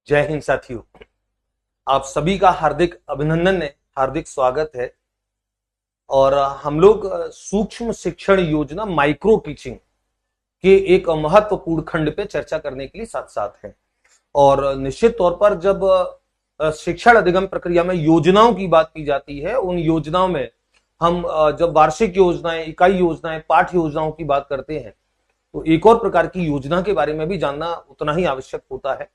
जय हिंद साथियों, आप सभी का हार्दिक अभिनंदन है, हार्दिक स्वागत है। और हम लोग सूक्ष्म शिक्षण योजना माइक्रो टीचिंग के एक महत्वपूर्ण खंड पे चर्चा करने के लिए साथ साथ हैं। और निश्चित तौर पर जब शिक्षण अधिगम प्रक्रिया में योजनाओं की बात की जाती है, उन योजनाओं में हम जब वार्षिक योजनाएं, इकाई योजनाएं, पाठ योजनाओं की बात करते हैं तो एक और प्रकार की योजना के बारे में भी जानना उतना ही आवश्यक होता है,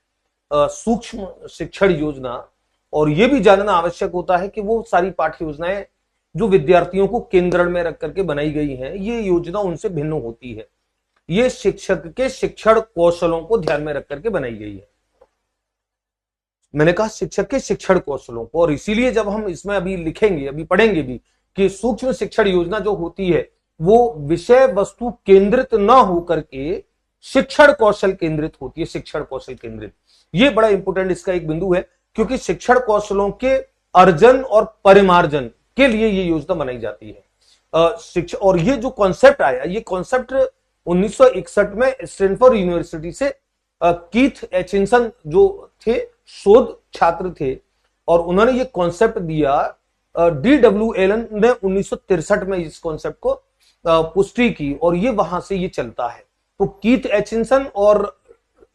सूक्ष्म शिक्षण योजना। और यह भी जानना आवश्यक होता है कि वो सारी पाठ्य योजनाएं जो विद्यार्थियों को केंद्र में रख करके बनाई गई हैं, ये योजना उनसे भिन्न होती है। ये शिक्षक के शिक्षण कौशलों को ध्यान में रख करके बनाई गई है। मैंने कहा शिक्षक के शिक्षण कौशलों को, और इसीलिए जब हम इसमें अभी लिखेंगे, अभी पढ़ेंगे भी कि सूक्ष्म शिक्षण योजना जो होती है वो विषय वस्तु केंद्रित न होकर के शिक्षण कौशल केंद्रित होती है, शिक्षण कौशल केंद्रित। ये बड़ा इंपोर्टेंट इसका एक बिंदु है, क्योंकि शिक्षण कौशलों के अर्जन और परिमार्जन के लिए ये योजना बनाई जाती है। और ये जो कॉन्सेप्ट आया, ये कॉन्सेप्ट 1961 में स्टैनफोर्ड यूनिवर्सिटी से कीथ एचिंसन जो थे, शोध छात्र थे, और उन्होंने ये कॉन्सेप्ट दिया। DW एलन ने 1963 में इस कॉन्सेप्ट को पुष्टि की, और ये वहां से ये चलता है। तो कीथ एचिंसन और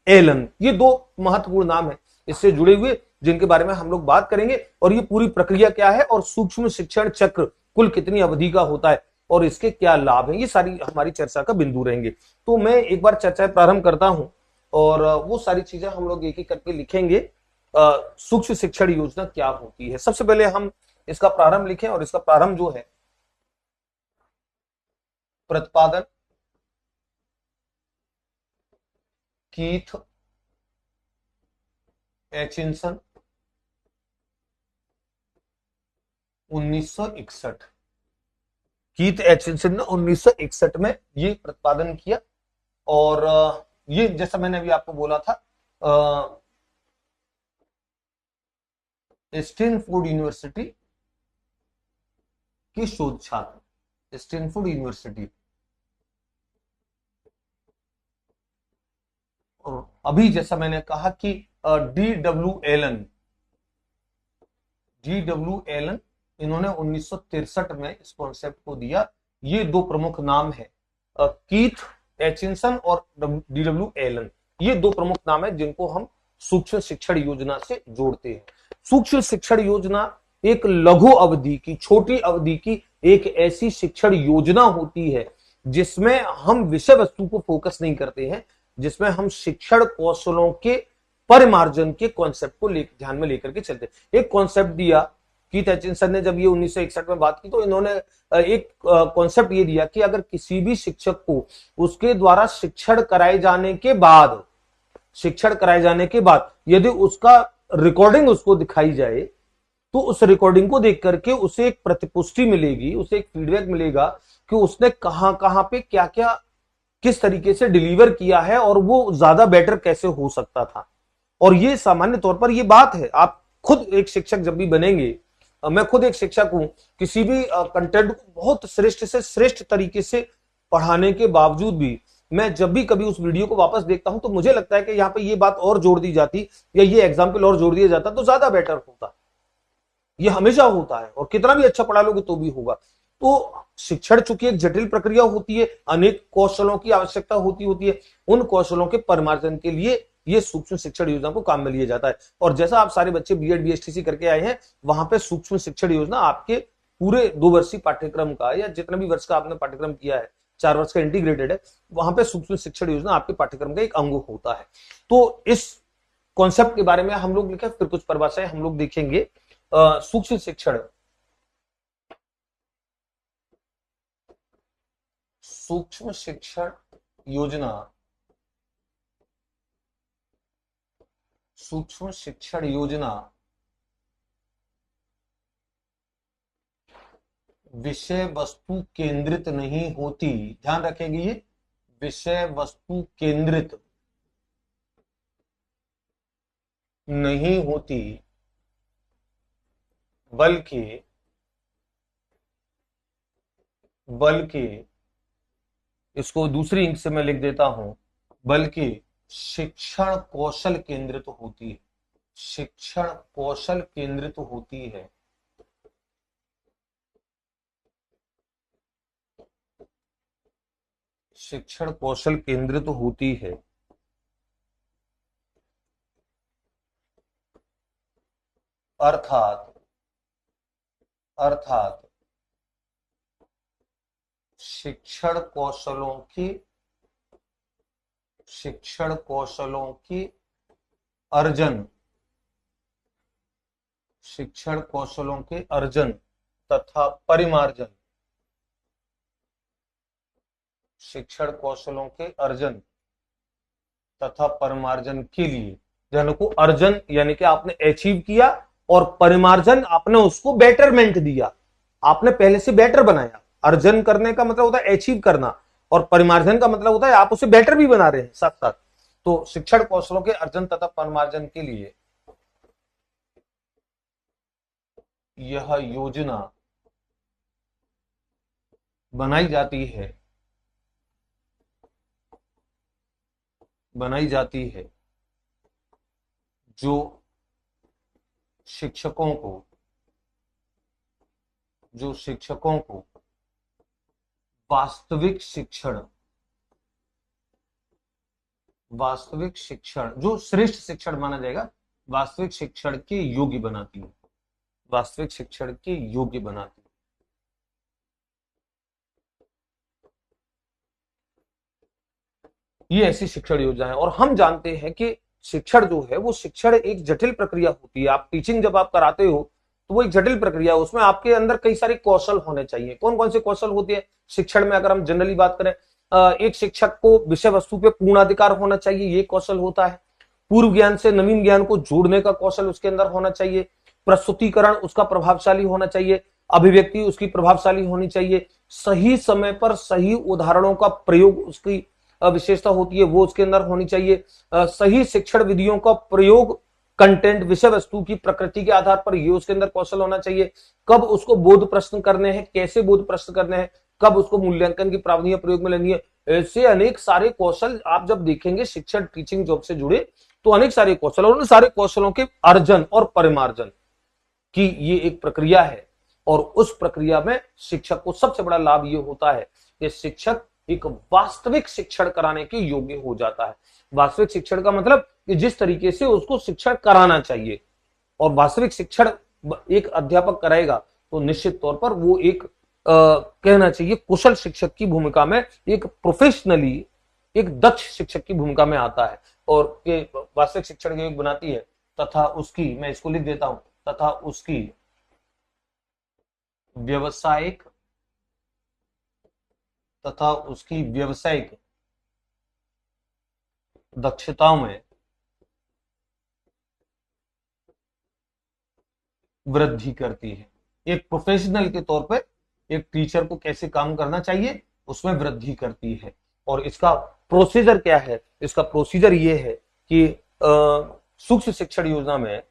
एलन, ये दो महत्वपूर्ण नाम है इससे जुड़े हुए, जिनके बारे में हम लोग बात करेंगे। और ये पूरी प्रक्रिया क्या है, और सूक्ष्म शिक्षण चक्र कुल कितनी अवधि का होता है, और इसके क्या लाभ हैं, ये सारी हमारी चर्चा का बिंदु रहेंगे। तो मैं एक बार चर्चा प्रारंभ करता हूं, और वो सारी चीजें हम लोग एक एक करके लिखेंगे। सूक्ष्म शिक्षण योजना क्या होती है, सबसे पहले हम इसका प्रारंभ लिखें। और इसका प्रारंभ जो है, प्रतिपादन कीथ एचिंसन 1961, कीथ एचिंसन ने 1961 में ये प्रतिपादन किया। और ये जैसा मैंने अभी आपको बोला था, स्टैनफोर्ड यूनिवर्सिटी के शोध छात्र, स्टैनफोर्ड यूनिवर्सिटी। और अभी जैसा मैंने कहा कि DW एलन इन्होंने 1963 में इस कॉन्सेप्ट को दिया। ये दो प्रमुख नाम है, कीथ एचिंसन और DW एलन, ये दो प्रमुख नाम है जिनको हम सूक्ष्म शिक्षण योजना से जोड़ते हैं। सूक्ष्म शिक्षण योजना एक लघु अवधि की, छोटी अवधि की एक ऐसी शिक्षण योजना होती है जिसमें हम विषय वस्तु को फोकस नहीं करते हैं, जिसमें हम शिक्षण कौशलों के परिमार्जन के कॉन्सेप्ट को ध्यान में लेकर के चलते। एक कॉन्सेप्ट दिया कीथ एचिंसन ने, जब ये 1961 में बात की तो इन्होंने एक कॉन्सेप्ट ये दिया कि अगर किसी भी शिक्षक को उसके द्वारा शिक्षण कराए जाने के बाद यदि उसका रिकॉर्डिंग उसको दिखाई जाए, तो उस रिकॉर्डिंग को देख करके उसे एक प्रतिपुष्टि मिलेगी, उसे एक फीडबैक मिलेगा कि उसने कहां पे क्या क्या किस तरीके से डिलीवर किया है, और वो ज्यादा बेटर कैसे हो सकता था। और ये सामान्य तौर पर ये बात है, आप खुद एक शिक्षक जब भी बनेंगे, मैं खुद एक शिक्षक हूं, किसी भी कंटेंट को बहुत श्रेष्ठ से श्रेष्ठ तरीके से पढ़ाने के बावजूद भी मैं जब भी कभी उस वीडियो को वापस देखता हूं तो मुझे लगता है कि यहाँ पे ये बात और जोड़ दी जाती, या ये एग्जाम्पल और जोड़ दिया जाता तो ज्यादा बेटर होता। ये हमेशा होता है, और कितना भी अच्छा पढ़ा लोगे तो भी होगा। तो शिक्षण चूंकि एक जटिल प्रक्रिया होती है, अनेक कौशलों की आवश्यकता होती है, उन कौशलों के परिमार्जन के लिए ये सूक्ष्म शिक्षण योजना को काम में लिया जाता है। और जैसा आप सारे बच्चे BEd BSTC करके आए हैं, वहां पे सूक्ष्म शिक्षण योजना आपके पूरे 2 वर्षीय पाठ्यक्रम का, या जितना भी वर्ष का आपने पाठ्यक्रम किया है, 4 वर्ष का इंटीग्रेटेड है, वहां पे सूक्ष्म शिक्षण योजना आपके पाठ्यक्रम का एक अंग होता है। तो इस कॉन्सेप्ट के बारे में हम लोग लिखे, फिर कुछ परिभाषाएं हम लोग देखेंगे। सूक्ष्म शिक्षण योजना, सूक्ष्म शिक्षण योजना विषय वस्तु केंद्रित नहीं होती। ध्यान रखेंगे, ये विषय वस्तु केंद्रित नहीं होती, बल्कि इसको दूसरी इंक से मैं लिख देता हूं, बल्कि शिक्षण कौशल केंद्रित होती है। शिक्षण कौशल केंद्रित होती है। शिक्षण कौशल केंद्रित होती है। अर्थात अर्थात शिक्षण कौशलों की अर्जन शिक्षण कौशलों के अर्जन तथा परिमार्जन शिक्षण कौशलों के अर्जन तथा परिमार्जन के लिए, ध्यान को अर्जन यानी कि आपने अचीव किया और परिमार्जन आपने उसको बेटरमेंट दिया, आपने पहले से बेटर बनाया। अर्जन करने का मतलब होता है अचीव करना और परिमार्जन का मतलब होता है आप उसे बेटर भी बना रहे हैं साथ साथ। तो शिक्षण कौशलों के अर्जन तथा परिमार्जन के लिए यह योजना बनाई जाती है जो शिक्षकों को वास्तविक शिक्षण जो श्रेष्ठ शिक्षण माना जाएगा, वास्तविक शिक्षण के योग्य बनाती है। वास्तविक शिक्षण के योग्य बनाती है। ये ऐसी शिक्षण योजना है। और हम जानते हैं कि शिक्षण जो है वो शिक्षण एक जटिल प्रक्रिया होती है। आप टीचिंग जब आप कराते हो तो वो एक जटिल प्रक्रिया है, उसमें आपके अंदर कई सारे कौशल होने चाहिए। कौन कौन से कौशल होते हैं शिक्षण में? अगर हम जनरली बात करें, एक शिक्षक को विषय वस्तु पे पूर्णाधिकार होना चाहिए, ये कौशल होता है। पूर्व ज्ञान से नवीन ज्ञान को जोड़ने का कौशल उसके अंदर होना चाहिए। प्रस्तुतिकरण उसका प्रभावशाली होना चाहिए। अभिव्यक्ति उसकी प्रभावशाली होनी चाहिए। सही समय पर सही उदाहरणों का प्रयोग उसकी विशेषता होती है, वो उसके अंदर होनी चाहिए। सही शिक्षण विधियों का प्रयोग कंटेंट विषय वस्तु की प्रकृति के आधार पर, ये उसके अंदर कौशल होना चाहिए। कब उसको बोध प्रश्न करने हैं, कैसे बोध प्रश्न करने हैं, कब उसको मूल्यांकन की प्रावधानियां प्रयोग में लेनी है, ऐसे अनेक सारे कौशल आप जब देखेंगे शिक्षण टीचिंग जॉब से जुड़े तो अनेक सारे कौशल, और उन सारे कौशलों के अर्जन और परिमार्जन की ये एक प्रक्रिया है। और उस प्रक्रिया में शिक्षक को सबसे बड़ा लाभ ये होता है कि शिक्षक एक वास्तविक शिक्षण कराने के योग्य हो जाता है। वास्तविक शिक्षण का मतलब कि जिस तरीके से उसको शिक्षण कराना चाहिए, और वास्तविक शिक्षण एक अध्यापक कराएगा तो निश्चित तौर पर वो एक कहना चाहिए कुशल शिक्षक की भूमिका में, एक प्रोफेशनली एक दक्ष शिक्षक की भूमिका में आता है और वास्तविक शिक्षण के योग्य बनाती है। तथा उसकी, मैं इसको लिख देता हूं, तथा उसकी व्यावसायिक दक्षताओं में वृद्धि करती है। एक प्रोफेशनल के तौर पर एक टीचर को कैसे काम करना चाहिए उसमें वृद्धि करती है। और इसका प्रोसीजर क्या है? इसका प्रोसीजर ये है कि सूक्ष्म शिक्षण योजना में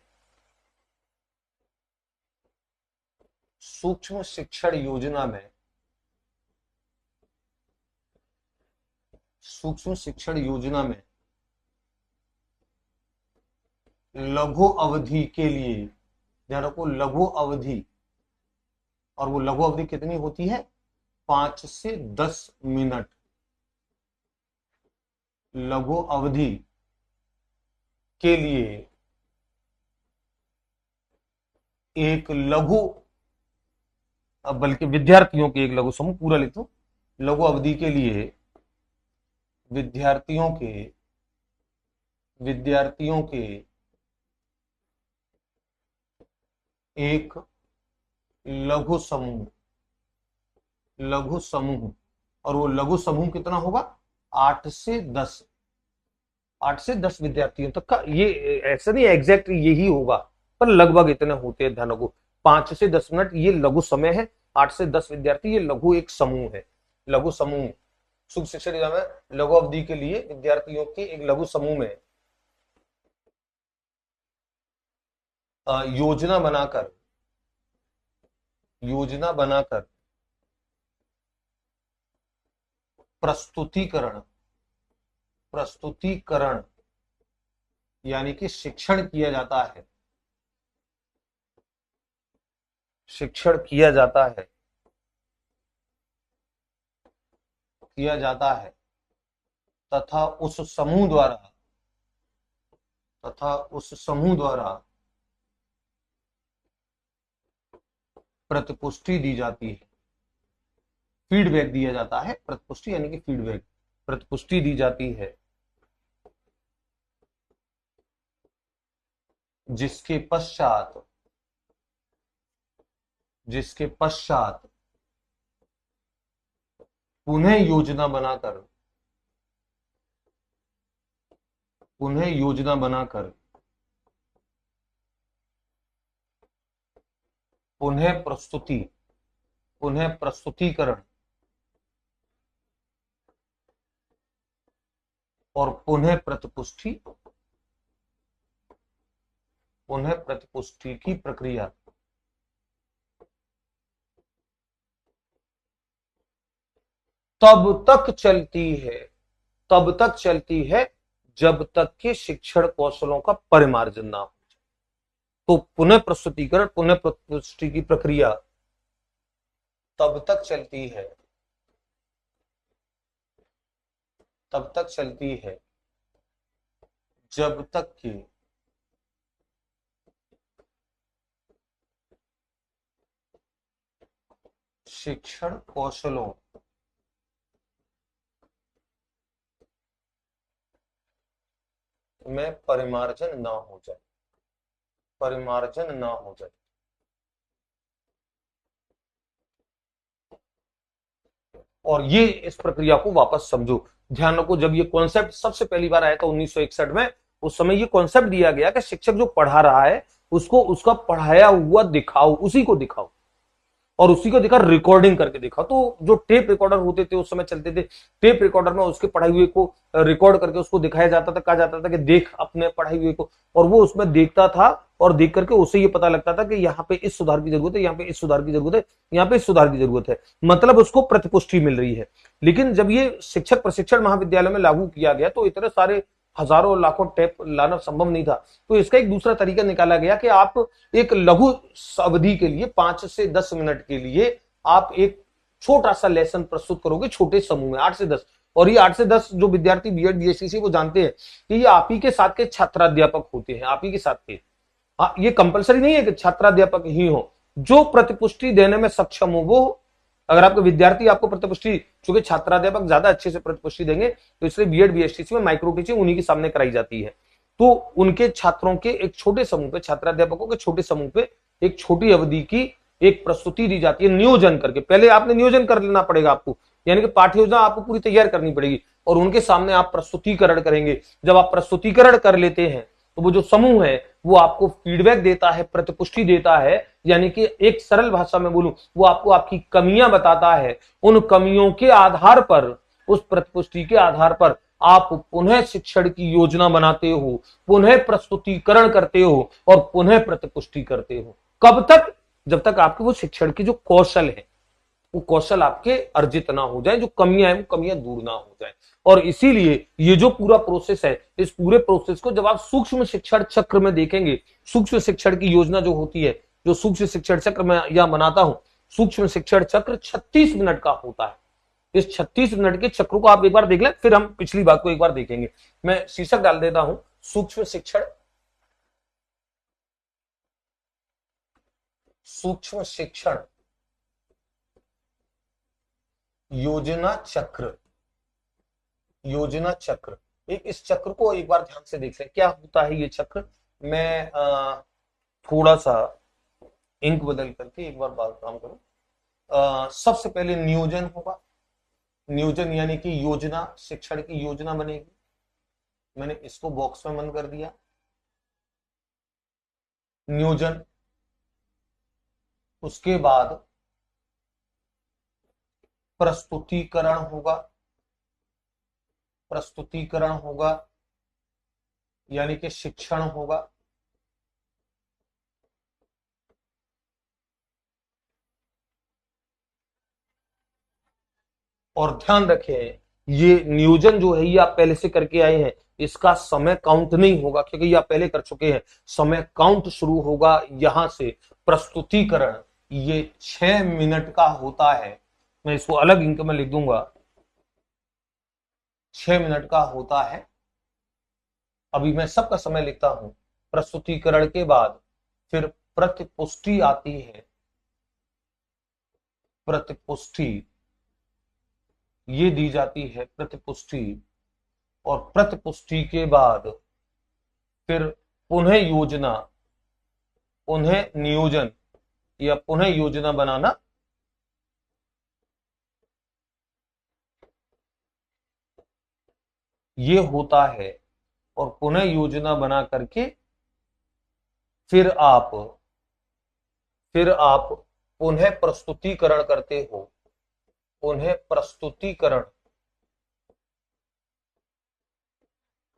लघु अवधि के लिए, ध्यान रखो लघु अवधि, और वो लघु अवधि कितनी होती है? 5 से 10 मिनट। लघु अवधि के लिए एक लघु, बल्कि विद्यार्थियों के एक लघु समूह, पूरा लिख दो, लघु अवधि के लिए विद्यार्थियों के एक लघु समूह, और वो लघु समूह कितना होगा? 8 से 10 विद्यार्थियों तक का। ये ऐसा नहीं एग्जैक्ट यही होगा, पर लगभग इतने होते हैं। ध्यान रखो 5 से 10 मिनट ये लघु समय है, 8 से 10 विद्यार्थी ये लघु एक समूह है। लघु समूह सूक्ष्म शिक्षण योजना में लघु अवधि के लिए विद्यार्थियों के एक लघु समूह में योजना बनाकर प्रस्तुतिकरण यानी कि शिक्षण किया जाता है, शिक्षण किया जाता है, किया जाता है तथा उस समूह द्वारा, तथा उस समूह द्वारा प्रतिपुष्टि दी जाती है, फीडबैक दिया जाता है, प्रतिपुष्टि यानी कि फीडबैक, प्रतिपुष्टि दी जाती है, जिसके पश्चात, जिसके पश्चात पुनः योजना बनाकर, पुनः योजना बनाकर पुनः प्रस्तुति, पुनः प्रस्तुतिकरण और पुनः प्रतिपुष्टि, पुनः प्रतिपुष्टि की प्रक्रिया तब तक चलती है, तब तक चलती है जब तक कि शिक्षण कौशलों का परिमार्जन ना हो। तो पुनः प्रस्तुतिकरण, पुनः प्रतिपुष्टि की प्रक्रिया तब तक चलती है, तब तक चलती है जब तक कि शिक्षण कौशलों में परिमार्जन ना हो जाए, परिमार्जन ना हो जाए। और ये इस प्रक्रिया को वापस समझो, ध्यान रखो, जब ये कॉन्सेप्ट सबसे पहली बार आया था 1961 में, उस समय ये कॉन्सेप्ट दिया गया कि शिक्षक जो पढ़ा रहा है उसको उसका पढ़ाया हुआ दिखाओ, उसी को दिखाओ और उसी को दिखा रिकॉर्डिंग करके दिखा। तो जो टेप रिकॉर्डर होते थे उस समय चलते थे, टेप रिकॉर्डर में उसके पढ़ाई हुए को रिकॉर्ड करके उसको दिखाया जाता था, कहा जाता था कि देख अपने पढ़ाई हुए को, और वो उसमें देखता था और देख करके उसे ये पता लगता था कि यहाँ पे इस सुधार की जरूरत है, यहाँ पे इस सुधार की जरूरत है, यहाँ पे इस सुधार की जरूरत है, मतलब उसको प्रतिपुष्टि मिल रही है। लेकिन जब ये शिक्षक प्रशिक्षण महाविद्यालय में लागू किया गया तो इतने सारे हजारों लाखों टेप लाना संभव नहीं था। तो इसका एक दूसरा तरीका निकाला गया कि आप एक लघु अवधि के लिए 5 से 10 मिनट के लिए आप एक छोटा सा लेसन प्रस्तुत करोगे छोटे समूह में 8 से 10, और ये 8 से 10 जो विद्यार्थी बीएड बीएससी वो जानते हैं कि ये आप ही के साथ के छात्राध्यापक होते हैं, आप ही के साथ के। ये कंपलसरी नहीं है कि छात्राध्यापक ही हो, जो प्रतिपुष्टि देने में सक्षम हो वो, अगर आपके विद्यार्थी आपको प्रतिपुष्टि, चूंकि छात्राध्यापक ज्यादा अच्छे से प्रतिपुष्टि देंगे तो इसलिए बीएड बीएसटीसी में माइक्रो टीचिंग उन्हीं के सामने कराई जाती है। तो उनके छात्रों के एक छोटे समूह पे, छात्राध्यापकों के छोटे समूह पे एक छोटी अवधि की एक प्रस्तुति दी जाती है नियोजन करके। पहले आपने नियोजन कर लेना पड़ेगा आपको, यानी कि पाठ्य योजना आपको पूरी तैयार करनी पड़ेगी और उनके सामने आप प्रस्तुतिकरण करेंगे। जब आप प्रस्तुतिकरण कर लेते हैं तो वो जो समूह है वो आपको फीडबैक देता है, प्रतिपुष्टि देता है, यानी कि एक सरल भाषा में बोलूं वो आपको आपकी कमियां बताता है। उन कमियों के आधार पर, उस प्रतिपुष्टि के आधार पर आप पुनः शिक्षण की योजना बनाते हो, पुनः प्रस्तुतिकरण करते हो और पुनः प्रतिपुष्टि करते हो। कब तक? जब तक आपके वो शिक्षण के जो कौशल है वो कौशल आपके अर्जित ना हो जाए, जो कमियां हैं वो कमियां दूर ना हो जाए। और इसीलिए ये जो पूरा प्रोसेस है, इस पूरे प्रोसेस को जब आप सूक्ष्म शिक्षण चक्र में देखेंगे, सूक्ष्म शिक्षण की योजना जो होती है, जो सूक्ष्म शिक्षण चक्र में यहां बनाता हूं, सूक्ष्म शिक्षण चक्र 36 मिनट का होता है। इस 36 मिनट के चक्र को आप एक बार देख लें, फिर हम पिछली बात को एक बार देखेंगे। मैं शीर्षक डाल देता हूं, सूक्ष्म शिक्षण, सूक्ष्म शिक्षण योजना चक्र, योजना चक्र। एक इस चक्र को एक बार ध्यान से देख लें, क्या होता है ये चक्र। मैं थोड़ा सा इंक बदल करके एक बार बात काम करूं। सबसे पहले नियोजन होगा, नियोजन यानी कि योजना, शिक्षण की योजना बनेगी। मैंने इसको बॉक्स में बंद कर दिया। नियोजन, उसके बाद प्रस्तुतिकरण होगा, प्रस्तुतिकरण होगा यानी कि शिक्षण होगा। और ध्यान रखें ये नियोजन जो है ये आप पहले से करके आए हैं, इसका समय काउंट नहीं होगा क्योंकि ये आप पहले कर चुके हैं। समय काउंट शुरू होगा यहां से। प्रस्तुतिकरण ये 6 मिनट का होता है, मैं इसको अलग इंक में लिख दूंगा, 6 मिनट का होता है। अभी मैं सबका समय लिखता हूं। प्रस्तुतिकरण के बाद फिर प्रतिपुष्टि आती है। प्रतिपुष्टि ये दी जाती है, प्रतिपुष्टि। और प्रतिपुष्टि के बाद फिर पुनः योजना, पुनः नियोजन या पुनः योजना बनाना, ये होता है। और पुनः योजना बना करके फिर आप पुनः प्रस्तुतिकरण करते हो। पुनः प्रस्तुतिकरण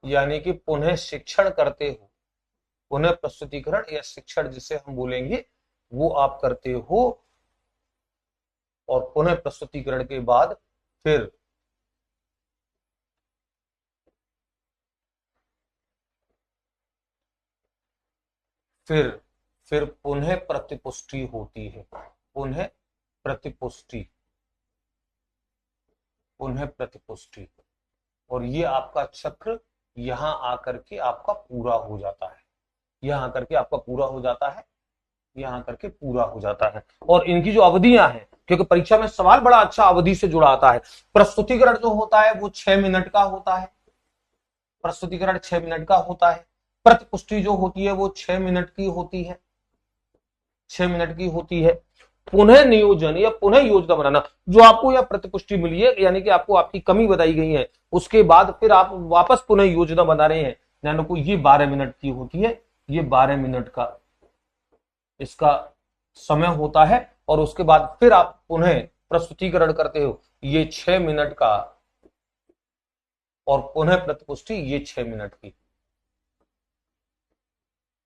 यानी कि पुनः शिक्षण करते हो। पुनः प्रस्तुतिकरण या शिक्षण जिसे हम बोलेंगे वो आप करते हो। और पुनः प्रस्तुतिकरण के बाद फिर पुनः प्रतिपुष्टि होती है। पुनः प्रतिपुष्टि, पुनः प्रतिपुष्टि। और ये आपका चक्र यहां आकर के आपका पूरा हो जाता है। यहां आकर के आपका पूरा हो जाता है। यहां करके पूरा हो जाता है। और इनकी जो अवधियां हैं, क्योंकि परीक्षा में सवाल बड़ा अच्छा अवधि से जुड़ा आता है। प्रस्तुतिकरण जो होता है वो 6 मिनट का होता है। प्रस्तुतिकरण 6 मिनट का होता है। प्रतिपुष्टि जो होती है वो 6 मिनट की होती है। 6 मिनट की होती है। पुनः नियोजन या पुनः योजना बनाना, जो आपको यह प्रतिपुष्टि मिली है यानी कि आपको आपकी कमी बताई गई है, उसके बाद फिर आप वापस पुनः योजना बना रहे हैं, यानी को ये 12 मिनट की होती है। ये 12 मिनट का इसका समय होता है। और उसके बाद फिर आप पुनः प्रस्तुतिकरण करते हो, ये 6 मिनट का। और पुनः प्रतिपुष्टि ये 6 मिनट की।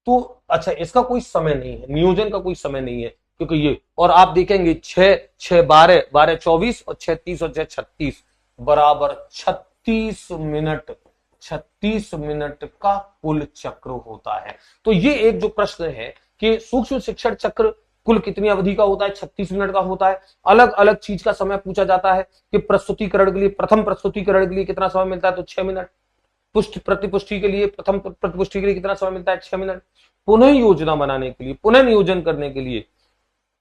तो अच्छा, इसका कोई समय नहीं है, नियोजन का कोई समय नहीं है, क्योंकि ये, और आप देखेंगे 6 6 12 12 24 और 6 30 और 6 36 बराबर 36 मिनट। 36 मिनट का कुल चक्र होता है। तो ये एक जो प्रश्न है कि सूक्ष्म शिक्षण चक्र कुल कितनी अवधि का होता है, 36 मिनट का होता है। अलग अलग चीज का समय पूछा जाता है कि प्रस्तुतिकरण के लिए, प्रथम प्रस्तुतिकरण के लिए कितना समय मिलता है, तो 6 मिनट। प्रतिपुष्टि के लिए, प्रथम प्रतिपुष्टि के लिए कितना समय मिलता है, 6 मिनट। पुनः योजना बनाने के लिए, पुनः नियोजन करने के लिए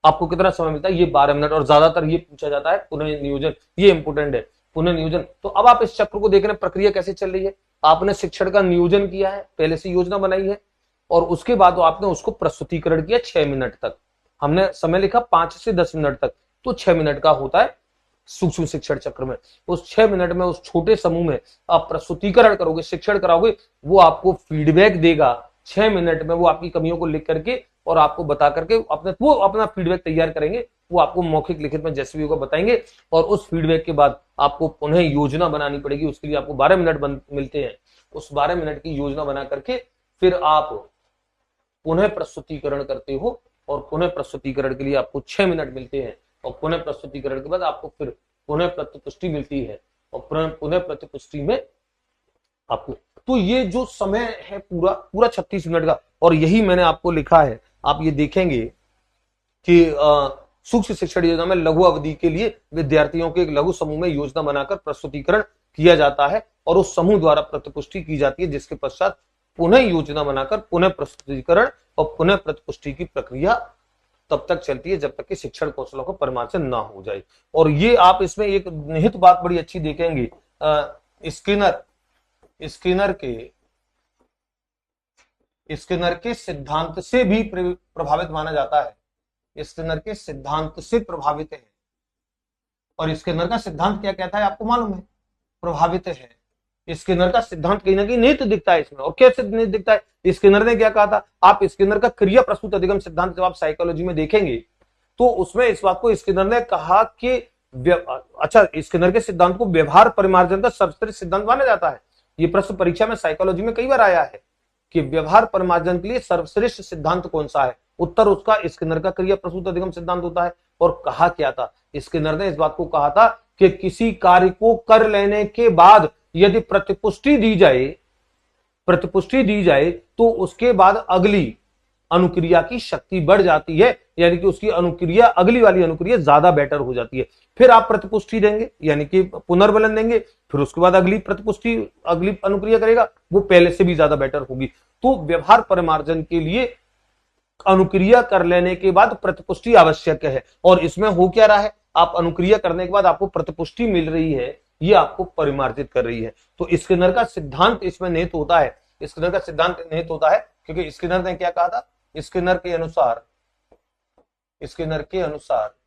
आपको कितना समय मिलता है, ये 12 मिनट। और ज्यादातर ये पूछा जाता है पुनः नियोजन, ये इंपोर्टेंट है, पुनः नियोजन। तो अब आप इस चक्र को देख रहे हैं, प्रक्रिया कैसे चल रही है। आपने शिक्षण का नियोजन किया है, पहले से योजना बनाई है, और उसके बाद आपने उसको प्रस्तुतिकरण किया 6 मिनट तक। हमने समय लिखा 5 से 10 मिनट तक, तो 6 मिनट का होता है सूक्ष्म शिक्षण चक्र में। उस 6 मिनट में, उस छोटे समूह में आप प्रस्तुतिकरण करोगे, शिक्षण कराओगे, वो आपको फीडबैक देगा 6 मिनट में। वो आपकी कमियों को लिख करके और आपको बता करके वो अपना फीडबैक तैयार करेंगे। वो आपको मौखिक लिखित में जैसे भी होगा बताएंगे। और उस फीडबैक के बाद आपको पुनः योजना बनानी पड़ेगी। उसके लिए आपको 12 मिनट मिलते हैं। उस 12 मिनट की योजना बना करके फिर आप पुनः प्रस्तुतिकरण करते हो। और पुनः प्रस्तुतिकरण के लिए आपको 6 मिनट मिलते हैं। और पुनः प्रस्तुतिकरण के बाद आपको फिर पुनः प्रतिपुष्टि मिलती है। और पुनः प्रतिपुष्टि में आपको, तो ये जो समय है पूरा पूरा 36 मिनट का। और यही मैंने आपको लिखा है, आप ये देखेंगे कि सूक्ष्म शिक्षण योजना में लघु अवधि के लिए विद्यार्थियों के एक लघु समूह में योजना बनाकर प्रस्तुतिकरण किया जाता है और उस समूह द्वारा प्रतिपुष्टि की जाती है, जिसके पश्चात पुनः योजना बनाकर पुनः प्रस्तुतिकरण और पुनः प्रतिपुष्टि की प्रक्रिया तब तक चलती है जब तक कि शिक्षण कौशलों को परिमार्जन ना हो जाए। और ये आप इसमें एक निहित बात बड़ी अच्छी देखेंगे, स्किनर के सिद्धांत से भी प्रभावित माना जाता है। स्किनर के सिद्धांत से प्रभावित है। और स्किनर का सिद्धांत क्या कहता है आपको मालूम है, प्रभावित है। स्किनर का सिद्धांत कहीं ना कहीं निहित दिखता है इसमें। और कैसे निहित दिखता है, स्किनर ने क्या कहा था, आप स्किनर का क्रिया प्रस्तुत अधिगम सिद्धांत जब आप साइकोलॉजी में देखेंगे तो उसमें इस बात को स्किनर ने कहा कि अच्छा, स्किनर के सिद्धांत को व्यवहार परिमार्जन का सर्वश्रेष्ठ सिद्धांत माना जाता है। ये प्रश्न परीक्षा में साइकोलॉजी में कई बार आया है कि व्यवहार परिमार्जन के लिए सर्वश्रेष्ठ सिद्धांत कौन सा है। उत्तर उसका स्किनर का क्रिया प्रस्तुत अधिगम सिद्धांत होता है। और कहा क्या था, स्किनर ने इस बात को कहा था कि किसी कार्य को कर लेने के बाद यदि प्रतिपुष्टि दी जाए तो उसके बाद अगली अनुक्रिया की शक्ति बढ़ जाती है, यानी कि उसकी अनुक्रिया, अगली वाली अनुक्रिया ज्यादा बेटर हो जाती है। फिर आप प्रतिपुष्टि देंगे यानी कि पुनर्बलन देंगे, फिर उसके बाद अगली प्रतिपुष्टि, अगली अनुक्रिया करेगा, वो पहले से भी ज्यादा बेटर होगी। तो व्यवहार परिमार्जन के लिए अनुक्रिया कर लेने के बाद प्रतिपुष्टि आवश्यक है। और इसमें हो क्या रहा है, आप अनुक्रिया करने के बाद आपको प्रतिपुष्टि मिल रही है, ये आपको परिमार्जित कर रही है। तो स्किनर का सिद्धांत इसमें निहित होता है, स्किनर का सिद्धांत निहित होता है, क्योंकि स्किनर ने क्या कहा था, स्किनर के अनुसार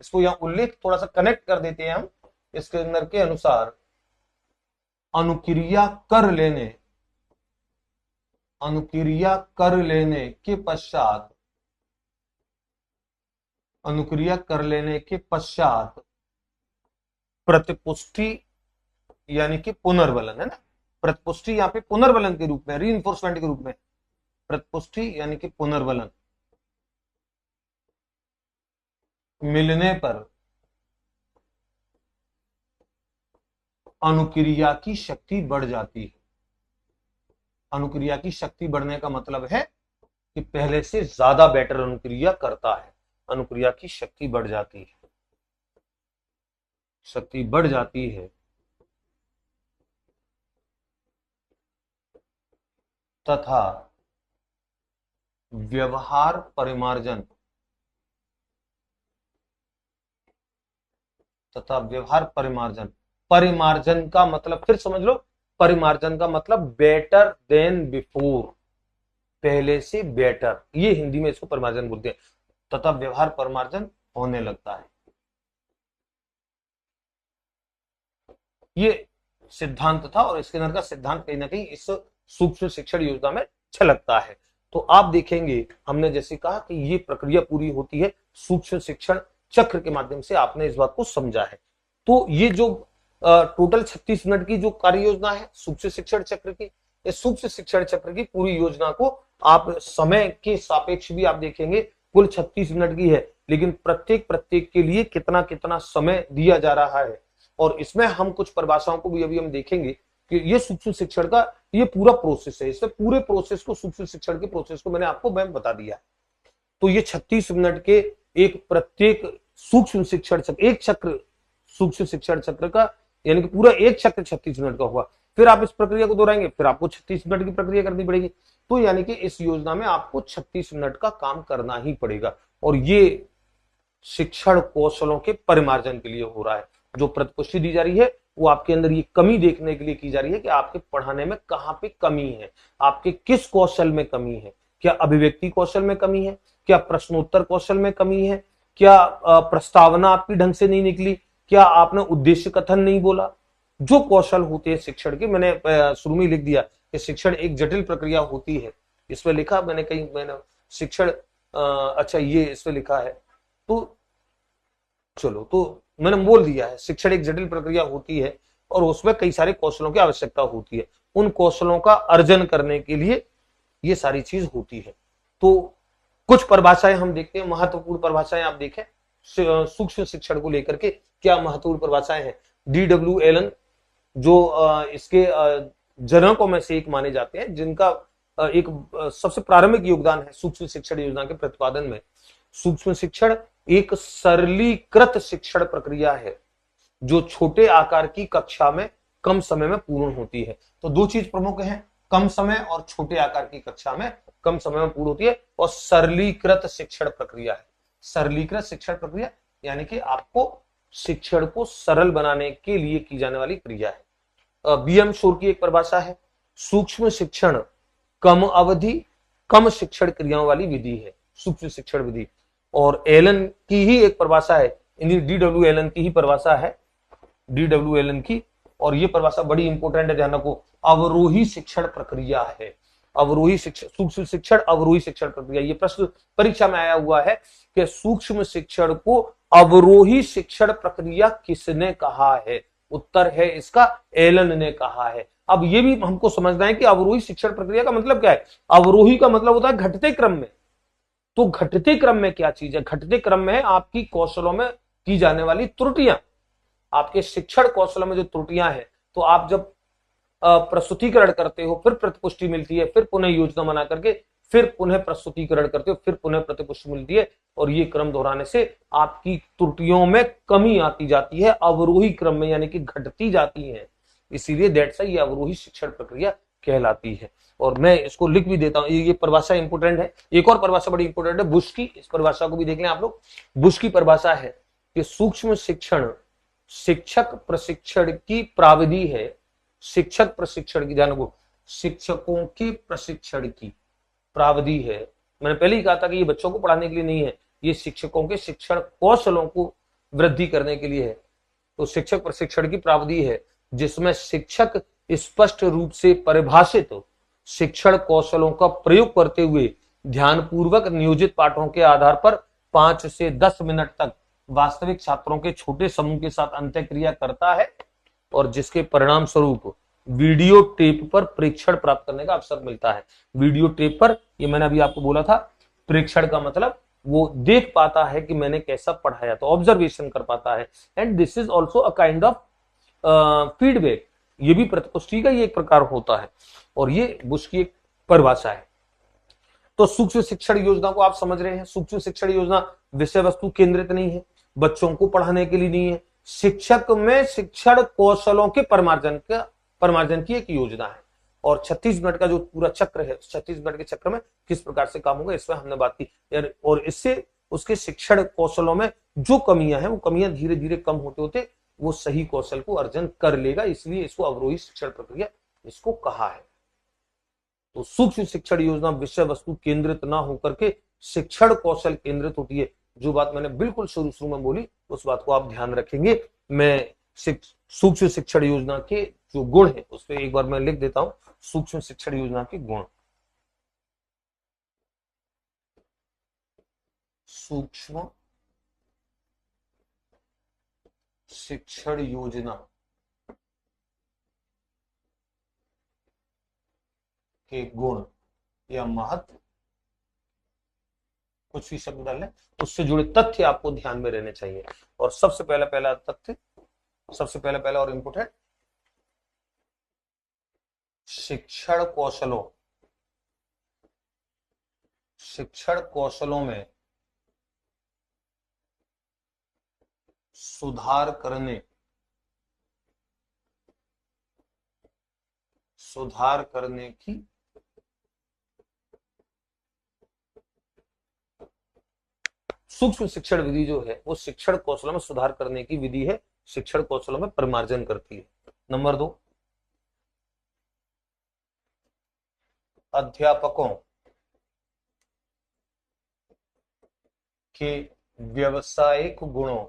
इसको यहां उल्लेख थोड़ा सा कनेक्ट कर देते हैं हम। स्किनर के अनुसार अनुक्रिया कर लेने के पश्चात प्रतिपुष्टि यानी कि पुनर्बलन, है ना, प्रतिपुष्टि यहां पे पुनर्बलन के रूप में, रीइंफोर्समेंट के रूप में, प्रतिपुष्टि यानी कि पुनर्बलन मिलने पर अनुक्रिया की शक्ति बढ़ जाती है। अनुक्रिया की शक्ति बढ़ने का मतलब है कि पहले से ज्यादा बेटर अनुक्रिया करता है, अनुक्रिया की शक्ति बढ़ जाती है, तथा व्यवहार परिमार्जन का मतलब फिर समझ लो, परिमार्जन का मतलब बेटर देन बिफोर, पहले से बेटर, ये हिंदी में इसको परिमार्जन बोलते हैं। तथा व्यवहार परिमार्जन होने लगता है, ये सिद्धांत था। और स्किनर का सिद्धांत कहीं ना कहीं इस सूक्ष्म शिक्षण योजना में छलकता है। तो आप देखेंगे, हमने जैसे कहा कि ये प्रक्रिया पूरी होती है सूक्ष्म शिक्षण चक्र के माध्यम से, आपने इस बात को समझा है। तो ये जो टोटल 36 मिनट की जो कार्य योजना है सूक्ष्म शिक्षण चक्र की, इस सूक्ष्म शिक्षण चक्र की पूरी योजना को आप समय के सापेक्ष भी आप देखेंगे, कुल 36 मिनट की है, लेकिन प्रत्येक के लिए कितना कितना समय दिया जा रहा है। और इसमें हम कुछ परिभाषाओं को भी अभी हम देखेंगे कि ये सूक्ष्म शिक्षण का ये पूरा प्रोसेस है, इसमें पूरे प्रोसेस को, सूक्ष्म शिक्षण के प्रोसेस को मैंने आपको बता दिया। तो ये 36 मिनट के एक प्रत्येक सूक्ष्म शिक्षण चक्र, एक चक्र सूक्ष्म शिक्षण चक्र का, यानी कि पूरा एक चक्र 36 मिनट का हुआ। फिर आप इस प्रक्रिया को दोहराएंगे, फिर आपको 36 मिनट की प्रक्रिया करनी पड़ेगी। तो यानी कि इस योजना में आपको 36 मिनट का काम करना ही पड़ेगा। और ये शिक्षण कौशलों के परिमार्जन के लिए हो रहा है। जो प्रतिपुष्टि दी जा रही है वो आपके अंदर ये कमी देखने के लिए की जा रही है कि आपके पढ़ाने में कहां पे कमी है, आपके किस कौशल में कमी है। क्या अभिव्यक्ति कौशल में कमी है, क्या प्रश्नोत्तर कौशल में कमी है, क्या प्रस्तावना आपकी ढंग से नहीं निकली, क्या आपने उद्देश्य कथन नहीं बोला। जो कौशल होते हैं शिक्षण के, मैंने शुरू में लिख दिया कि शिक्षण एक जटिल प्रक्रिया होती है, इसमें लिखा मैंने शिक्षण, अच्छा ये इसमें लिखा है, तो चलो, तो मैंने बोल दिया है शिक्षण एक जटिल प्रक्रिया होती है और उसमें कई सारे कौशलों की आवश्यकता होती है। उन कौशलों का अर्जन करने के लिए ये सारी चीज होती है। तो कुछ परिभाषाएं हम देखते हैं, महत्वपूर्ण परिभाषाएं आप देखें सूक्ष्म शिक्षण को लेकर के क्या महत्वपूर्ण परिभाषाएं हैं। D.W. एलन जो इसके जनकों में से एक माने जाते हैं, जिनका एक सबसे प्रारंभिक योगदान है सूक्ष्म शिक्षण योजना के प्रतिपादन में। सूक्ष्म शिक्षण एक सरलीकृत शिक्षण प्रक्रिया है जो छोटे आकार की कक्षा में कम समय में पूर्ण होती है। तो दो चीज प्रमुख है, कम समय और छोटे आकार की कक्षा में कम समय में पूर्ण होती है, और सरलीकृत शिक्षण प्रक्रिया है। सरलीकृत शिक्षण प्रक्रिया यानी कि आपको शिक्षण को सरल बनाने के लिए की जाने वाली क्रिया है। B.M. शोर की एक परिभाषा है, सूक्ष्म शिक्षण कम अवधि कम शिक्षण क्रियाओं वाली विधि है, सूक्ष्म शिक्षण विधि। और एलन की ही एक परिभाषा है, D.W. एलन की ही परिभाषा है, D.W. एलन की, और ये परिभाषा बड़ी इंपॉर्टेंट है, ध्यान रखो, अवरोही शिक्षण प्रक्रिया है। अवरोही शिक्षण, सूक्ष्म शिक्षण अवरोही शिक्षण प्रक्रिया। ये प्रश्न परीक्षा में आया हुआ है कि सूक्ष्म शिक्षण को अवरोही शिक्षण प्रक्रिया किसने कहा है। उत्तर है इसका एलन ने कहा है। अब ये भी हमको समझना है कि अवरोही शिक्षण प्रक्रिया का मतलब क्या है। अवरोही का मतलब होता है घटते क्रम में। तो घटते क्रम में क्या चीज है, घटते क्रम में आपकी कौशलों में की जाने वाली त्रुटियां, आपके शिक्षण कौशल में जो त्रुटियां हैं, तो आप जब प्रस्तुतिकरण करते हो, फिर प्रतिपुष्टि मिलती है, फिर पुनः योजना बना करके फिर पुनः प्रस्तुतिकरण करते हो, फिर पुनः प्रतिपुष्टि मिलती है, और ये क्रम दोहराने से आपकी त्रुटियों में कमी आती जाती है, अवरोही क्रम में, यानी कि घटती जाती है। इसीलिए दैट्स ये अवरोही शिक्षण प्रक्रिया कहलाती है। और मैं इसको लिख भी देता हूं, ये परिभाषा इंपोर्टेंट है। एक और परिभाषा बड़ी इंपोर्टेंट है बुश की, इस परिभाषा को भी देख लें आप लोग। बुश की परिभाषा है कि सूक्ष्म शिक्षण शिक्षक प्रशिक्षण की प्राविधि है। शिक्षक प्रशिक्षण की, ध्यान रखो, शिक्षकों की प्रशिक्षण की प्राविधि है। मैंने पहले ही कहा था कि ये बच्चों को पढ़ाने के लिए नहीं है, ये शिक्षकों के शिक्षण कौशलों को वृद्धि करने के लिए है। तो शिक्षक प्रशिक्षण की प्राविधि है जिसमें शिक्षक स्पष्ट रूप से परिभाषित शिक्षण कौशलों का प्रयोग करते हुए ध्यानपूर्वक नियोजित पाठों के आधार पर 5 से 10 मिनट तक वास्तविक छात्रों के छोटे समूह के साथ अंत्यक्रिया करता है, और जिसके परिणाम स्वरूप वीडियो टेप पर प्रेक्षण प्राप्त करने का अवसर मिलता है। वीडियो टेप पर, ये मैंने अभी आपको बोला था, प्रेक्षण का मतलब वो देख पाता है कि मैंने कैसा पढ़ाया, तो ऑब्जर्वेशन कर पाता है। And this is also a kind of feedback, ये भी प्रतिपुष्टि का ही एक प्रकार होता है, और ये बुश की एक परिभाषा है। तो सूक्ष्म शिक्षण योजना को आप समझ रहे हैं। सूक्ष्म शिक्षण योजना विषय वस्तु केंद्रित नहीं है, बच्चों को पढ़ाने के लिए नहीं है, शिक्षक में शिक्षण कौशलों के परमार्जन की एक योजना है। और 36 मिनट का जो पूरा चक्र है, 36 मिनट के चक्र में किस प्रकार से काम होगा, इसमें हमने बात की, और इससे उसके शिक्षण कौशलों में जो कमियां हैं, वो कमियां धीरे धीरे कम होते होते वो सही कौशल को अर्जन कर लेगा। इसलिए इसको अवरोही शिक्षण प्रक्रिया इसको कहा है। तो सूक्ष्म शिक्षण योजना विषय वस्तु केंद्रित ना होकर के शिक्षण कौशल केंद्रित होती है। जो बात मैंने बिल्कुल शुरू में बोली, उस बात को आप ध्यान रखेंगे। मैं सूक्ष्म शिक्षण योजना के जो गुण है उस पर एक बार मैं लिख देता हूं। सूक्ष्म शिक्षण योजना के गुण। सूक्ष्म शिक्षण योजना के गुण या महत्व, कुछ भी शब्द डालने, उससे जुड़े तथ्य आपको ध्यान में रहने चाहिए। और सबसे पहला तथ्य, सबसे पहला और इंपोर्टेंट, शिक्षण कौशलों में सुधार करने की सूक्ष्म शिक्षण विधि जो है वो शिक्षण कौशलों में सुधार करने की विधि है, शिक्षण कौशलों में परिमार्जन करती है। नंबर 2, अध्यापकों के व्यावसायिक गुणों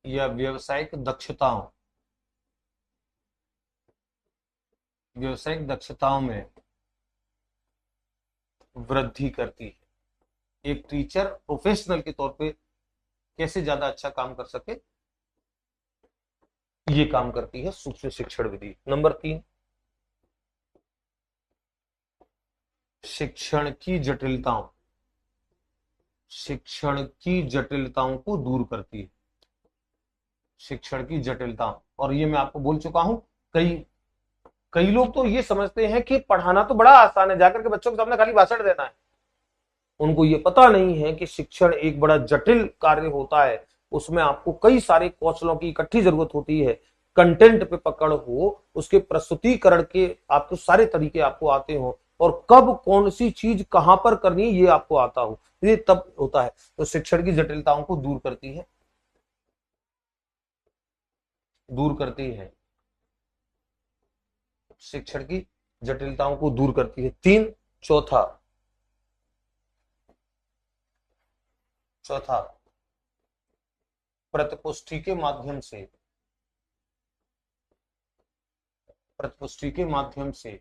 या व्यावसायिक दक्षताओं में वृद्धि करती है। एक टीचर प्रोफेशनल के तौर पे कैसे ज्यादा अच्छा काम कर सके, ये काम करती है सूक्ष्म शिक्षण विधि। नंबर 3, शिक्षण की जटिलताओं को दूर करती है। शिक्षण की जटिलता, और ये मैं आपको बोल चुका हूं। कई लोग तो ये समझते हैं कि पढ़ाना तो बड़ा आसान है, जाकर के बच्चों के सामने खाली भाषण देना है। उनको ये पता नहीं है कि शिक्षण एक बड़ा जटिल कार्य होता है, उसमें आपको कई सारे कौशलों की इकट्ठी जरूरत होती है। कंटेंट पे पकड़ हो, उसके प्रस्तुतिकरण के आपको सारे तरीके आपको आते हो, और कब कौन सी चीज कहां पर करनी है ये आपको आता हो, ये तब होता है। तो शिक्षण की जटिलताओं को दूर करती है, शिक्षण की जटिलताओं को दूर करती है। 3, चौथा, प्रतिपुष्टि के माध्यम से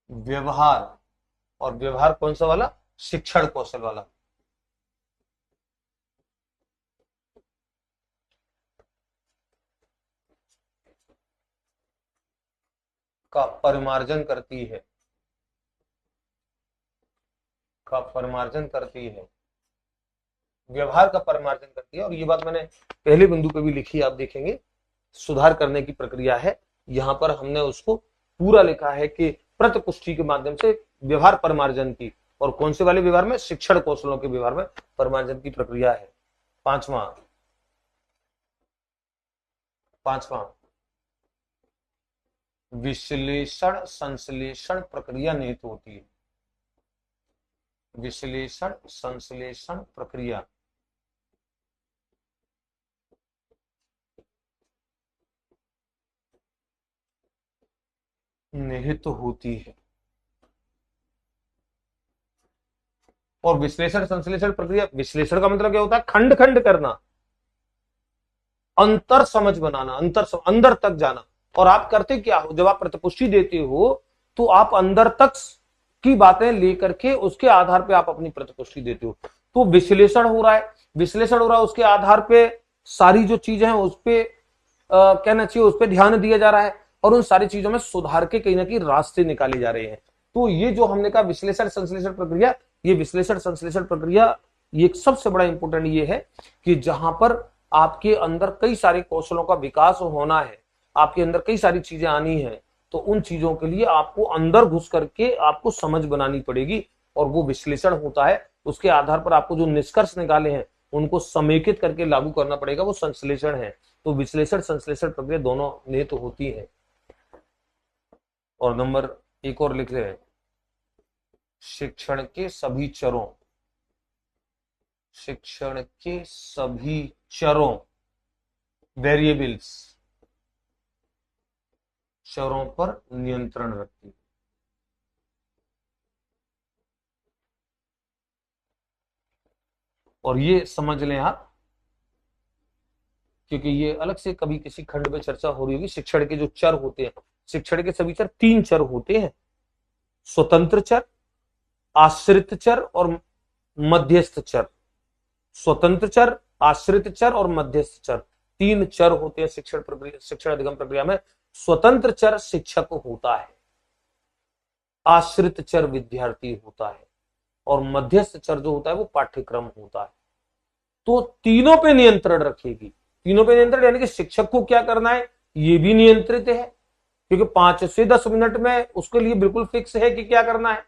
व्यवहार, और व्यवहार कौन सा वाला, शिक्षण कौशल वाला, का परिमार्जन करती है, का परिमार्जन करती है, व्यवहार का परिमार्जन करती है। और ये बात मैंने पहले बिंदु पे भी लिखी, आप देखेंगे सुधार करने की प्रक्रिया है। यहां पर हमने उसको पूरा लिखा है कि प्रतिपुष्टि के माध्यम से व्यवहार परिमार्जन की, और कौन से वाले व्यवहार में, शिक्षण कौशलों के व्यवहार में परिमार्जन की प्रक्रिया है। पांचवा विश्लेषण संश्लेषण प्रक्रिया निहित होती है। विश्लेषण संश्लेषण प्रक्रिया निहित होती है। और विश्लेषण संश्लेषण प्रक्रिया, विश्लेषण का मतलब क्या होता है, खंड खंड करना, अंतर समझ बनाना, अंदर तक जाना। और आप करते क्या हो, जब आप प्रतिपुष्टि देते हो तो आप अंदर तक की बातें लेकर के उसके आधार पे आप अपनी प्रतिपुष्टि देते हो। तो विश्लेषण हो रहा है, उसके आधार पे सारी जो चीजें हैं उस पे कहना चाहिए, उस पे ध्यान दिया जा रहा है, और उन सारी चीजों में सुधार के कहीं ना कहीं रास्ते निकाले जा रहे हैं। तो ये जो हमने कहा विश्लेषण संश्लेषण प्रक्रिया, ये विश्लेषण संश्लेषण प्रक्रिया, ये सबसे बड़ा इंपॉर्टेंट ये है कि जहां पर आपके अंदर कई सारे कौशलों का विकास होना है, आपके अंदर कई सारी चीजें आनी है, तो उन चीजों के लिए आपको अंदर घुस करके आपको समझ बनानी पड़ेगी, और वो विश्लेषण होता है। उसके आधार पर आपको जो निष्कर्ष निकाले हैं उनको समेकित करके लागू करना पड़ेगा, वो संश्लेषण है। तो विश्लेषण संश्लेषण प्रक्रिया दोनों निहित होती है। और नंबर एक और लिख रहे हैं, शिक्षण के सभी चरों वेरिएबल्स, चरों पर नियंत्रण रखती है। और ये समझ लें आप, क्योंकि ये अलग से कभी किसी खंड में चर्चा हो रही होगी। शिक्षण के जो चर होते हैं, शिक्षण के सभी चर, 3 चर होते हैं, स्वतंत्र चर, आश्रित चर और मध्यस्थ चर। स्वतंत्र चर, आश्रित चर और मध्यस्थ चर, 3 चर होते हैं शिक्षण प्रक्रिया, शिक्षण अधिगम प्रक्रिया में। स्वतंत्र चर शिक्षक होता है, आश्रित चर विद्यार्थी होता है, और मध्यस्थ चर जो होता है वो पाठ्यक्रम होता है। तो तीनों पे नियंत्रण रखेगी। तीनों पे नियंत्रण यानी कि शिक्षक को क्या करना है ये भी नियंत्रित है, क्योंकि 5 से 10 मिनट में उसके लिए बिल्कुल फिक्स है कि क्या करना है।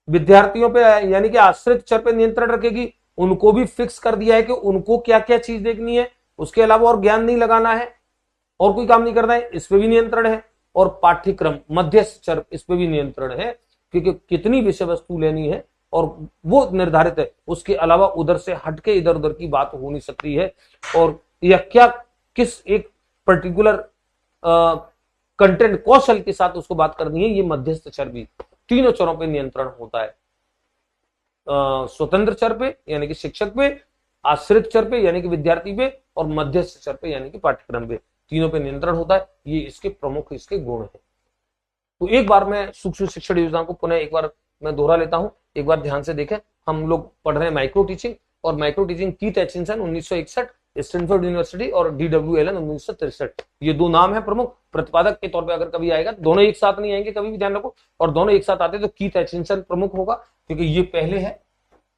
विद्यार्थियों पे यानी कि आश्रित चर पे नियंत्रण रखेगी, उनको भी फिक्स कर दिया है कि उनको क्या क्या चीज देखनी है, उसके अलावा और ज्ञान नहीं लगाना है और कोई काम नहीं करना है, इस पे भी नियंत्रण है। और पाठ्यक्रम मध्यस्थ चर, इस पे भी नियंत्रण है, क्योंकि कितनी विषय वस्तु लेनी है और वो निर्धारित है। उसके अलावा उधर से हटके इधर उधर की बात हो नहीं सकती है, और या क्या किस एक पर्टिकुलर कंटेंट कौशल के साथ उसको बात करनी है, ये मध्यस्थ चर भी, तीनों चरों पे नियंत्रण होता है। स्वतंत्र चर पे यानी कि शिक्षक पे, आश्रित चर पे यानी कि विद्यार्थी पे, और मध्यस्थ चर पे यानी कि पाठ्यक्रम पे, तीनों पे नियंत्रण होता है। ये इसके प्रमुख इसके गुण है। तो एक बार मैं सूक्ष्म शिक्षण योजना को पुनः एक बार मैं दोहरा लेता हूं, एक बार ध्यान से देखें। हम लोग पढ़ रहे हैं माइक्रो टीचिंग, और micro teaching Keith Acheson 1961, Stanford University, और DW एलन 1963। ये 2 नाम है प्रमुख। प्रतिपादक के तौर पे अगर कभी आएगा, दोनों एक साथ नहीं आएंगे, कभी भी ध्यान रखो, और दोनों एक साथ आते तो कीथ एचिंसन प्रमुख होगा, क्योंकि ये पहले है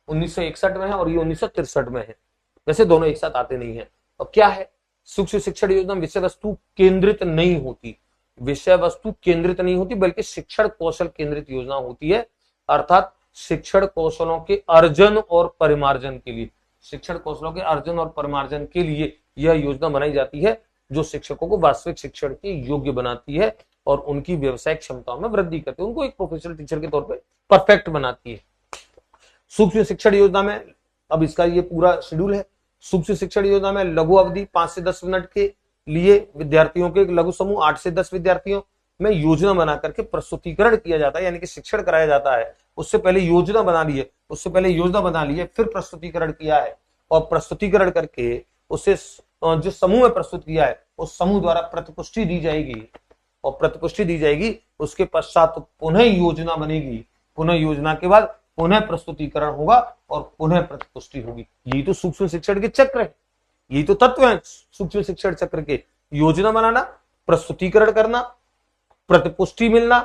1961 में है और ये 1963 में है। वैसे दोनों एक साथ आते नहीं है। और क्या है सूक्ष्म शिक्षण योजना, विषय वस्तु केंद्रित नहीं होती, विषय वस्तु केंद्रित नहीं होती, बल्कि शिक्षण कौशल केंद्रित योजना होती है। अर्थात शिक्षण कौशलों के अर्जन और परिमार्जन के लिए, शिक्षण कौशलों के अर्जन और परिमार्जन के लिए यह योजना बनाई जाती है, जो शिक्षकों को वास्तविक शिक्षण के योग्य बनाती है और उनकी व्यवसायिक क्षमताओं में वृद्धि करती है, उनको एक प्रोफेशनल टीचर के तौर पर परफेक्ट बनाती है। सूक्ष्म शिक्षण योजना में अब इसका ये पूरा शेड्यूल है। सूक्ष्म शिक्षण योजना में लघु अवधि 5 से 10 मिनट के लिए विद्यार्थियों के एक लघु समूह 8 से 10 विद्यार्थियों में योजना बना करके प्रस्तुतिकरण किया जाता है, यानी कि शिक्षण कराया जाता है। उससे पहले योजना बना ली है, फिर प्रस्तुतिकरण किया है, और प्रस्तुतिकरण करके उससे जो समूह में प्रस्तुत किया है उस समूह द्वारा प्रतिपुष्टि दी जाएगी, और प्रतिपुष्टि दी जाएगी उसके पश्चात पुनः योजना बनेगी, पुनः योजना के बाद पुनः प्रस्तुतिकरण होगा और पुनः प्रतिपुष्टि होगी। यही तो सूक्ष्म शिक्षण के चक्र है, यही तो तत्व है सूक्ष्म शिक्षण चक्र के। योजना बनाना, प्रस्तुतिकरण करना, प्रतिपुष्टि मिलना,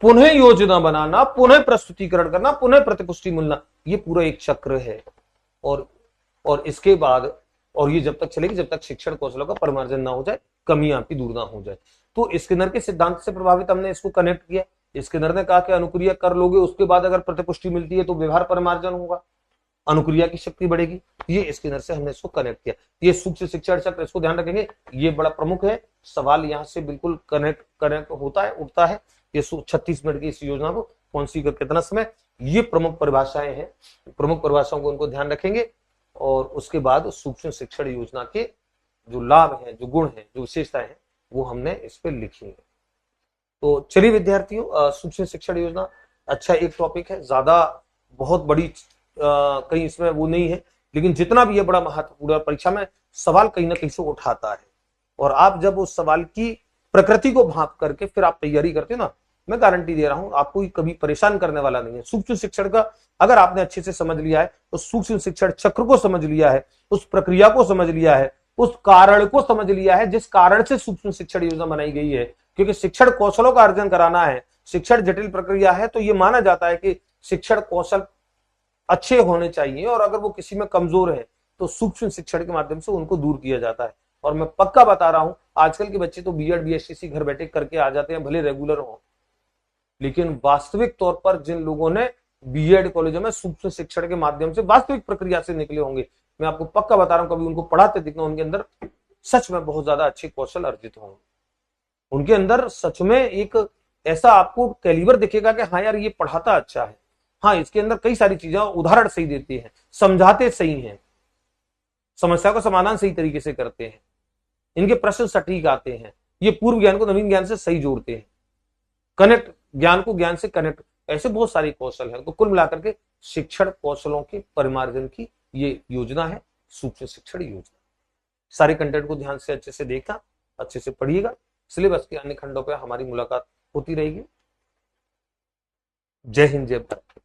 पुनः योजना बनाना, पुनः प्रस्तुतिकरण करना, पुनः प्रतिपुष्टि मिलना, ये पूरा एक चक्र है। और इसके बाद, और ये जब तक चलेगी जब तक शिक्षण कौशलों का परिमार्जन ना हो जाए, कमियां आपकी दूर ना हो जाए। तो स्किनर के सिद्धांत से प्रभावित हमने इसको कनेक्ट किया। स्किनर ने कहा कि अनुक्रिया कर लोगे, उसके बाद अगर प्रतिपुष्टि मिलती है तो व्यवहार परिमार्जन होगा, अनुक्रिया की शक्ति बढ़ेगी। ये स्किनर से हमने इसको कनेक्ट किया। ये सूक्ष्म शिक्षण चक्र, इसको ध्यान रखेंगे, ये बड़ा प्रमुख है। सवाल यहाँ से बिल्कुल कनेक्ट होता है, उठता है। ये 36 मिनट की इस योजना को कौन सी कर कितना समय, ये प्रमुख परिभाषाएं हैं। प्रमुख परिभाषाओं को उनको ध्यान रखेंगे और उसके बाद सूक्ष्म शिक्षण योजना के जो लाभ हैं, जो गुण हैं, जो विशेषताएं हैं, वो हमने इस पे लिखी है। तो चलिए विद्यार्थियों, सूक्ष्म शिक्षण योजना अच्छा एक टॉपिक है, ज्यादा बहुत बड़ी कहीं इसमें वो नहीं है, लेकिन जितना भी है बड़ा महत्वपूर्ण, परीक्षा में सवाल कहीं ना कहीं से उठाता है। और आप जब उस सवाल की प्रकृति को भांप करके फिर आप तैयारी करते हो ना, मैं गारंटी दे रहा हूं आपको कभी परेशान करने वाला नहीं है। सूक्ष्म शिक्षण का अगर आपने अच्छे से समझ लिया है, तो सूक्ष्म शिक्षण चक्र को समझ लिया है, उस प्रक्रिया को समझ लिया है, उस कारण को समझ लिया है जिस कारण से सूक्ष्म शिक्षण योजना बनाई गई है। क्योंकि शिक्षण कौशलों का अर्जन कराना है, शिक्षण जटिल प्रक्रिया है, तो यह माना जाता है कि शिक्षण कौशल अच्छे होने चाहिए, और अगर वो किसी में कमजोर है तो सूक्ष्म शिक्षण के माध्यम से उनको दूर किया जाता है। और मैं पक्का बता रहा हूं, आजकल के बच्चे तो बीएड बीएससी घर बैठे करके आ जाते हैं, भले रेगुलर हो, लेकिन वास्तविक तौर पर जिन लोगों ने बीएड कॉलेजों में सूक्ष्म शिक्षण के माध्यम से वास्तविक प्रक्रिया से निकले होंगे, मैं आपको पक्का बता रहा हूं, कभी उनको पढ़ाते दिखना, उनके अंदर सच में बहुत ज्यादा अच्छे कौशल अर्जित होंगे। उनके अंदर सच में एक ऐसा आपको कैलिबर दिखेगा कि हाँ यार ये पढ़ाता अच्छा है, हाँ इसके अंदर कई सारी चीजें, उदाहरण सही देते हैं, समझाते सही हैं, समस्या का समाधान सही तरीके से करते हैं, इनके प्रश्न सटीक आते हैं, ये पूर्व ज्ञान को नवीन ज्ञान से सही जोड़ते हैं, कनेक्ट ज्ञान को ज्ञान से कनेक्ट, ऐसे बहुत सारे कौशल हैं। तो कुल मिलाकर के शिक्षण कौशलों के परिमार्जन की ये योजना है सूक्ष्म शिक्षण योजना। सारे कंटेंट को ध्यान से अच्छे से देखा, अच्छे से पढ़िएगा। सिलेबस के अन्य खंडों पर हमारी मुलाकात होती रहेगी। जय हिंद, जय भारत।